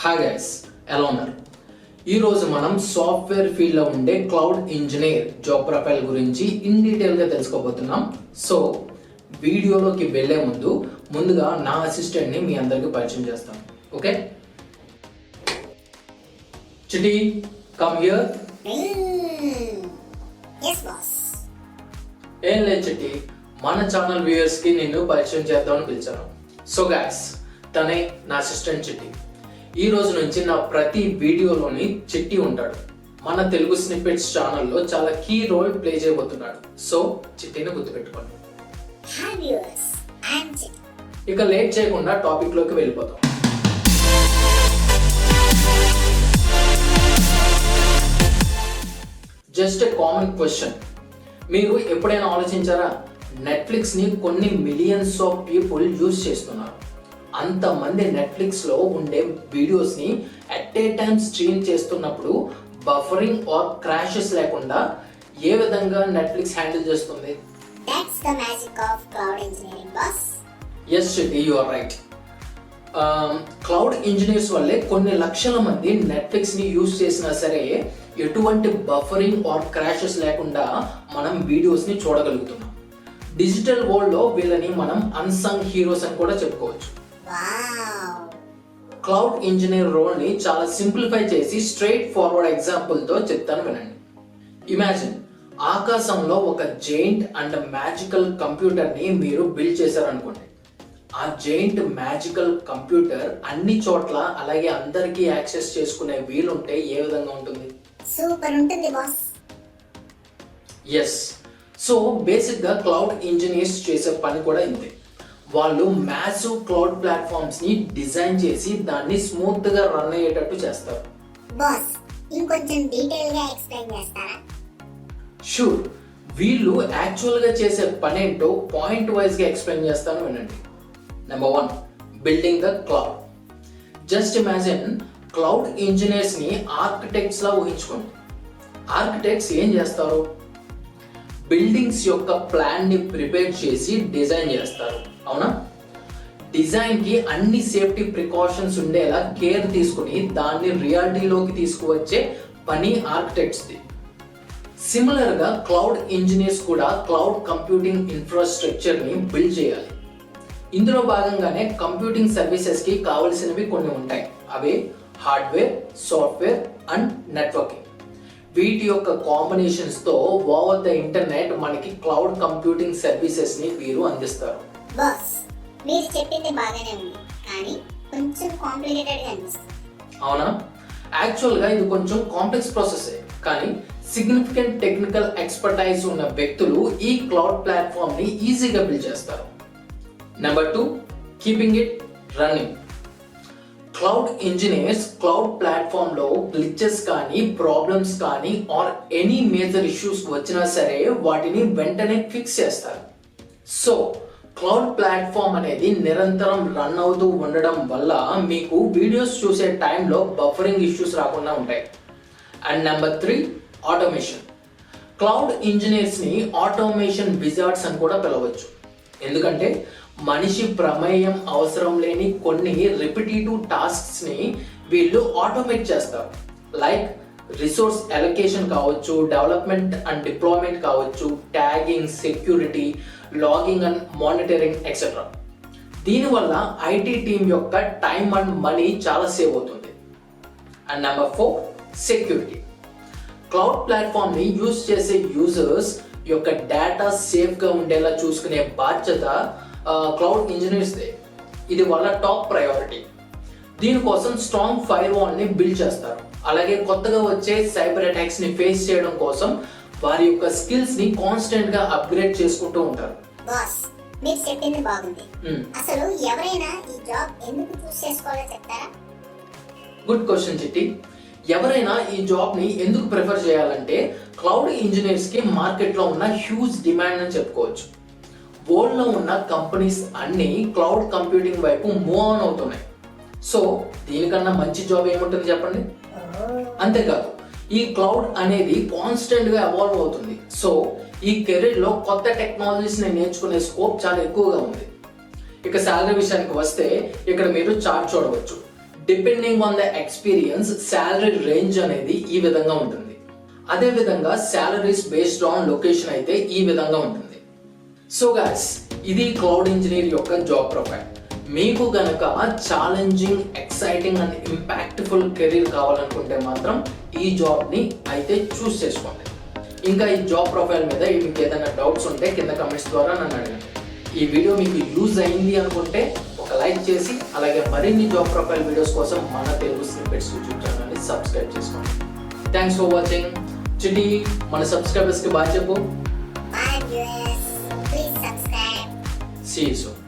Hi guys, ఎలా ఉన్నారు? ఈరోజు మనం సాఫ్ట్వేర్ ఫీల్డ్లో ఉండే క్లౌడ్ ఇంజనీర్ జాబ్ ప్రొఫైల్ గురించి ఇన్ డీటెయిల్గా తెలుసుకోబోతున్నాం. సో వీడియోలోకి వెళ్ళే ముందుగా నా అసిస్టెంట్ని మీ అందరికీ పరిచయం చేస్తాను. Okay, Chitti come here. ఏం లేదు చిట్టి, మన ఛానల్ వ్యూయర్స్కి నిన్ను పరిచయం చేద్దామని పిలిచాను. సో గైస్, తనే నా అసిస్టెంట్ చిట్టి. ఈ రోజు నుంచి నా ప్రతి వీడియోలోని చిట్టి ఉంటాడు. మన తెలుగు స్నిప్పెట్స్ ఛానల్లో చాలా కీ రోల్ ప్లే చేయబోతున్నాడు. సో చిట్టిని గుర్తుపెట్టుకోండి. ఇక లేట్ చేయకుండా టాపిక్ లోకి వెళ్ళిపోతాం. జస్ట్ ఎ కామన్ క్వశ్చన్, మీరు ఎప్పుడైనా ఆలోచించారా? నెట్ఫ్లిక్స్ ని కొన్ని మిలియన్స్ ఆఫ్ పీపుల్ యూజ్ చేస్తున్నారు. అంతమంది నెట్ఫ్లిక్స్ లో ఉండే వీడియోస్ ని అట్ ఏ టైం స్ట్రీమ్ చేస్తున్నప్పుడు బఫరింగ్ ఆర్ క్రాషెస్ లేకుండా ఏ విధంగా నెట్ఫ్లిక్స్ హ్యాండిల్ చేస్తుంది? That's the magic of cloud engineering, boss. Yes, Shruti, you are right. Cloud engineers వల్లే కొన్ని లక్షల మంది నెట్ఫ్లిక్స్ ని యూజ్ చేసినా సరే ఎటువంటి బఫరింగ్ ఆర్ క్రాషెస్ లేకుండా మనం వీడియోస్ ని చూడగలుగుతున్నాం. డిజిటల్ వరల్డ్ లో వీళ్ళని మనం అన్సంగ్ హీరోస్ అని కూడా చెప్పుకోవచ్చు. క్లౌడ్ ఇంజనీర్ రోల్ ని చాలా సింప్లిఫై చేసి స్ట్రైట్ ఫార్వర్డ్ ఎగ్జాంపుల్ తో చెప్తాను, వినండి. ఇమాజిన్, ఆకాశంలో ఒక జైంట్ అండ్ మ్యాజికల్ కంప్యూటర్ ని మీరు బిల్డ్ చేశారనుకోండి. ఆ జైంట్ మ్యాజికల్ కంప్యూటర్ అన్ని చోట్ల అలాగే అందరికీ యాక్సెస్ చేసుకునే వీలుంటే ఏ విధంగా ఉంటుంది? సూపర్ ఉంటుంది బాస్. ఎస్, సో బేసిక్ గా క్లౌడ్ ఇంజనీర్స్ చేసే పని కూడా ఇంతే. వాళ్ళు మ్యాసివ్ క్లౌడ్ ప్లాట్ఫామ్స్ ని డిజైన్ చేసి దాన్ని స్మూత్ గా రన్ అయ్యేటట్టు చేస్తారు. బాస్, ఇంకొంచెం డీటెయిల్ గా ఎక్స్ప్లెయిన్ చేస్తారా? షూర్, వీళ్ళు యాక్చువల్ గా చేసే పని ఏంటో పాయింట్ వైజ్ గా ఎక్స్ప్లెయిన్ చేస్తాను, వినండి. Number 1, building the cloud. Just imagine, cloud engineers ని ఆర్కిటెక్ట్స్ లా ఊహించుకోండి. ఆర్కిటెక్ట్స్ ఏం చేస్తారు? బిల్డింగ్స్ యొక్క ప్లాన్ ని ప్రిపేర్ చేసి డిజైన్ చేస్తారు, అవునా? డిజైన్ కి అన్ని సేఫ్టీ ప్రికాషన్స్ ఉండేలా కేర్ తీసుకుని దాన్ని రియాలిటీలోకి తీసుకువచ్చే పని ఆర్కిటెక్ట్స్ ది. సిమిలర్ గా క్లౌడ్ ఇంజనీర్స్ కూడా క్లౌడ్ కంప్యూటింగ్ ఇన్ఫ్రాస్ట్రక్చర్ ని బిల్డ్ చేయాలి. ఇందులో భాగంగానే కంప్యూటింగ్ సర్వీసెస్ కి కావలసినవి కొన్ని ఉంటాయి. అవి హార్డ్వేర్, సాఫ్ట్వేర్ అండ్ నెట్వర్కింగ్. వీటి యొక్క కాంబినేషన్స్ తో ఓవర్ ద ఇంటర్నెట్ మనకి క్లౌడ్ కంప్యూటింగ్ సర్వీసెస్ ని వీరు అందిస్తారు. బాస్, మీరు చెప్పింది బాగానే ఉంది, కానీ కొంచెం కాంప్లికేటెడ్ గా అనిపిస్తుంది. అవునా? యాక్చువల్ గా ఇది కొంచెం కాంప్లెక్స్ ప్రాసెస్, కానీ సిగ్నిఫికెంట్ టెక్నికల్ ఎక్స్పర్టైజ్ ఉన్న వ్యక్తులు ఈ క్లౌడ్ ప్లాట్ఫామ్ ని ఈజీగా బిల్డ్ చేస్తారు. Number 2, keeping it running. Cloud engineers cloud platform లో గ్లిచెస్ కానీ ప్రాబ్లమ్స్ కానీ ఆర్ ఎనీ మేజర్ ఇష్యూస్ వచ్చినా సరే వాటిని వెంటనే ఫిక్స్ చేస్తారు. సో క్లౌడ్ ప్లాట్ఫామ్ అనేది నిరంతరం రన్ అవుతూ ఉండడం వల్ల మీకు వీడియోస్ చూసే టైంలో బఫరింగ్ ఇష్యూస్ రాకుండా ఉంటాయి. And number 3, automation. Cloud engineers ని ఆటోమేషన్ విజార్డ్స్ అని కూడా పిలవచ్చు. ఎందుకంటే మనిషి ప్రమేయం అవసరం లేని కొన్ని రిపిటేటివ్ టాస్క్స్ ని వీళ్ళు ఆటోమేట్ చేస్తారు. లైక్ రిసోర్స్ అలొకేషన్ కావచ్చు, డెవలప్మెంట్ అండ్ డిప్లాయ్మెంట్ కావచ్చు, tagging, security, logging and monitoring etcetera. దీనివల్ల ఐటీ టీమ్ యొక్క టైం అండ్ మనీ చాలా సేవ్ అవుతుంది. And number 4, security. Cloud platform ని యూజ్ చేసే యూజర్స్ యొక్క డేటా సేఫ్ గా ఉండేలా చూసుకునే బాధ్యత క్లౌడ్ ఇంజనీర్స్ దే. ఇది వాళ్ళ టాప్ ప్రయారిటీ. దీనికోసం స్ట్రాంగ్ ఫైర్ వాల్ ని బిల్డ్ చేస్తారు. అలాగే కొత్తగా వచ్చే సైబర్ అటాక్స్ ని ఫేస్ చేయడం కోసం వారి యొక్క స్కిల్స్ ని కాన్స్టెంట్ గా అప్గ్రేడ్ చేసుకుంటూ ఉంటారు. బాస్, మీరు చెప్పింది బాగుంది. అసలు ఎవరైనా ఈ జాబ్ ఎందుకు చూస్ చేసుకోవాలో చెప్తారా? గుడ్ క్వశ్చన్ చిట్టి. ఎవరైనా ఈ జాబ్ ని ఎందుకు ప్రిఫర్ చేయాలంటే క్లౌడ్ ఇంజనీర్స్ కి మార్కెట్ లో ఉన్న హ్యూజ్ డిమాండ్ అని చెప్పుకోవచ్చు. వరల్డ్ లో ఉన్న కంపెనీస్ అన్ని క్లౌడ్ కంప్యూటింగ్ వైపు మూవ్ ఆన్ అవుతున్నాయి. సో దీనికన్నా మంచి జాబ్ ఏముంటుంది చెప్పండి? అంతేకాదు, ఈ క్లౌడ్ అనేది కాన్స్టెంట్ గా ఎవాల్వ్ అవుతుంది. సో ఈ కెరీర్ లో కొత్త టెక్నాలజీస్ ని నేర్చుకునే స్కోప్ చాలా ఎక్కువగా ఉంది. ఇక సాలరీ విషయానికి వస్తే ఇక్కడ మీరు చార్ట్ చూడవచ్చు. Depending on the experience salary range అనేది ఈ విధంగా ఉంటుంది. అదే విధంగా శాలరీస్ బేస్డ్ ఆన్ లొకేషన్ అయితే ఈ విధంగా ఉంటుంది. సో గాయ్స్, ఇది క్లౌడ్ ఇంజనీర్ యొక్క జాబ్ ప్రొఫైల్. మీకు గనక challenging, exciting and impactful career కావాలనుకుంటే మాత్రం ఈ జాబ్ ని అయితే చూస్ చేసుకోండి. ఇంకా ఈ జాబ్ ప్రొఫైల్ మీద మీకు ఏదైనా డౌట్స్ ఉంటే కింద కమెంట్స్ ద్వారా నన్ను అడగండి. ఈ వీడియో మీకు యూజ్ అయింది అనుకుంటే ఒక లైక్ చేసి, అలాగే మరిన్ని జాబ్ ప్రొఫైల్ వీడియోస్ కోసం మన తెలుగు స్నిప్పెట్స్ యూట్యూబ్ ఛానల్ని సబ్స్క్రైబ్ చేసుకోండి. Thanks for watching. చిటి, మన సబ్స్క్రైబర్స్కి బాయ్ చెప్పు. Bye viewers, please subscribe. See you soon.